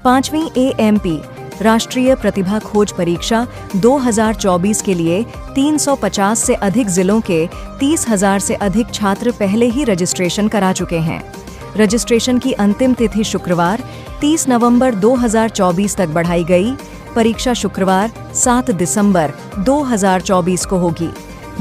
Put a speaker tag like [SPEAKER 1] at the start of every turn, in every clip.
[SPEAKER 1] 5वीं AMP राष्ट्रीय प्रतिभा खोज परीक्षा 2024 के लिए 350 से अधिक जिलों के 30,000 से अधिक छात्र पहले ही रजिस्ट्रेशन करा चुके हैं। रजिस्ट्रेशन की अंतिम तिथि शुक्रवार 30 नवंबर 2024 तक बढ़ाई गई। परीक्षा शुक्रवार 7 दिसंबर 2024 को होगी।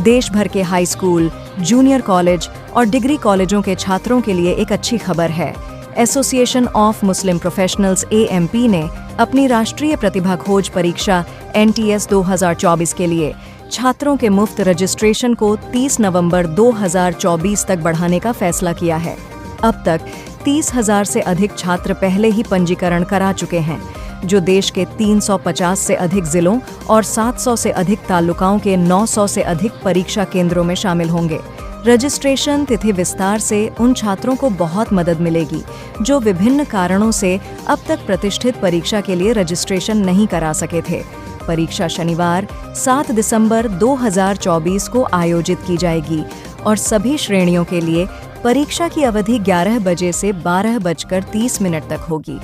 [SPEAKER 1] देश भर के हाई स्कूल, जूनियर कॉलेज और डिग्री कॉलेजों के छात्रों के लिए एक अच्छी खबर है। Association of Muslim professionals AMP ने अपनी राष्ट्रीय प्रतिभा खोज परीक्षा NTS 2024 के लिए छात्रों के मुफ्त रजिस्ट्रेशन को 30 नवंबर 2024 तक बढ़ाने का फैसला किया है। अब तक 30,000 से अधिक छात्र पहले ही पंजीकरण करा चुके हैं, जो देश के 350 से अधिक जिलों और 700 से अधिक तालुकाओं के 900 से अधिक परीक्षा केंद्रों में शामिल होंगे। रजिस्ट्रेशन तिथि विस्तार से उन छात्रों को बहुत मदद मिलेगी जो विभिन्न कारणों से अब तक प्रतिष्ठित परीक्षा के लिए रजिस्ट्रेशन नहीं करा सके थे। परीक्षा शनिवार 7 दिसंबर 2024 को आयोजित की जाएगी और सभी श्रेणियों के लिए परीक्षा की अवधि 11 बजे से 12:30 तक होगी।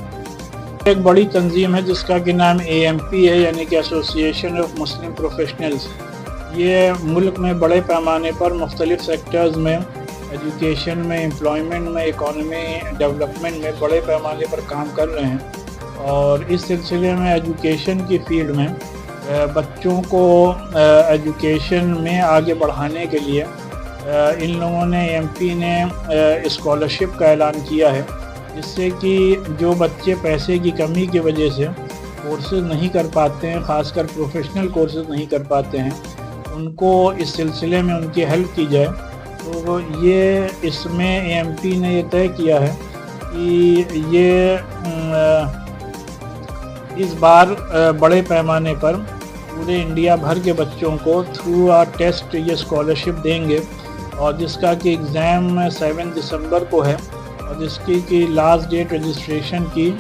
[SPEAKER 2] एक बड़ी तंजीम है जिसका कि नाम AMP है, यानी कि एसोसिएशन ऑफ मुस्लिम प्रोफेशनल्स। ये मुल्क में बड़े पैमाने पर मुख्तलिफ सेक्टर्स में, एजुकेशन में, एम्प्लॉयमेंट में, इकॉनमी डेवलपमेंट में बड़े पैमाने पर काम कर रहे हैं। और इस सिलसिले में एजुकेशन की फील्ड में बच्चों को एजुकेशन में आगे बढ़ाने के लिए इन लोगों ने AMP ने स्कॉलरशिप का ऐलान किया है, जिससे कि जो बच्चे पैसे की कमी की वजह से कोर्सेज नहीं कर पाते हैं, ख़ासकर प्रोफेशनल कोर्सेज नहीं कर पाते हैं, उनको इस सिलसिले में उनकी हेल्प की जाए। तो ये इसमें AMP ने ये तय किया है कि ये इस बार बड़े पैमाने पर पूरे इंडिया भर के बच्चों को थ्रू आ टेस्ट ये स्कॉलरशिप देंगे, और जिसका कि एग्ज़ाम 7 दिसंबर को है और जिसकी कि लास्ट डेट रजिस्ट्रेशन की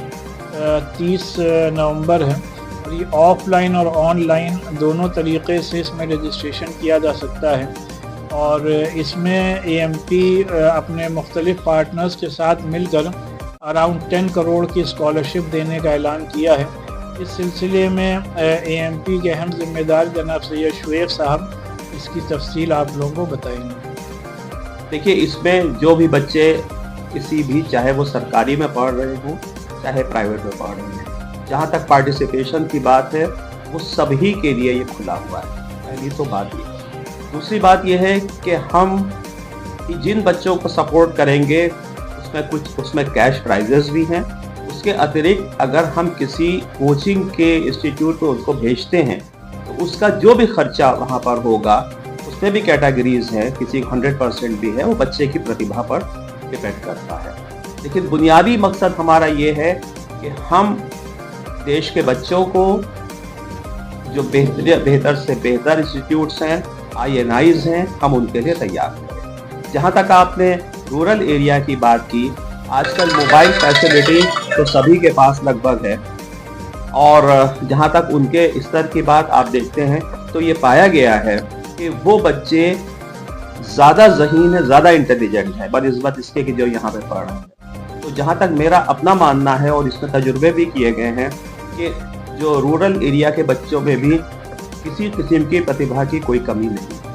[SPEAKER 2] 30 नवंबर है। और ये ऑफलाइन और ऑनलाइन दोनों तरीक़े से इसमें रजिस्ट्रेशन किया जा सकता है। और इसमें AMP अपने मुख्तलिफ़ पार्टनर्स के साथ मिलकर अराउंड 10 करोड़ की स्कॉलरशिप देने का ऐलान किया है। इस सिलसिले में AMP के अहम ज़िम्मेदार जनाब सैयद शुएब साहब इसकी तफसील आप लोगों को बताएंगे।
[SPEAKER 3] देखिए, इसमें जो भी बच्चे किसी भी, चाहे वो सरकारी में पढ़ रहे हों चाहे प्राइवेट में पढ़ रहे हों, जहाँ तक पार्टिसिपेशन की बात है वो सभी के लिए ये खुला हुआ है। पहली तो बात ये। दूसरी बात ये है कि हम जिन बच्चों को सपोर्ट करेंगे उसमें कैश प्राइजेस भी हैं। उसके अतिरिक्त अगर हम किसी कोचिंग के इंस्टीट्यूट में उनको भेजते हैं तो उसका जो भी खर्चा वहाँ पर होगा, उसमें भी कैटेगरीज हैं, किसी 100% भी है, वो बच्चे की प्रतिभा पर डिपेंड करता है। लेकिन बुनियादी मकसद हमारा ये है कि हम देश के बच्चों को जो बेहतर से बेहतर इंस्टीट्यूट्स हैं, INIs हैं, हम उनके लिए तैयार करें। जहाँ तक आपने रूरल एरिया की बात की, आजकल मोबाइल फैसिलिटी तो सभी के पास लगभग है, और जहाँ तक उनके स्तर की बात आप देखते हैं तो ये पाया गया है कि वो बच्चे ज़्यादा ज़हीन है, ज़्यादा इंटेलिजेंट है बनिस्बत इसके कि जो यहाँ पे पढ़ रहे हैं। तो जहाँ तक मेरा अपना मानना है, और इसमें तजुर्बे भी किए गए हैं, कि जो रूरल एरिया के बच्चों में भी किसी किस्म की प्रतिभा की कोई कमी नहीं है।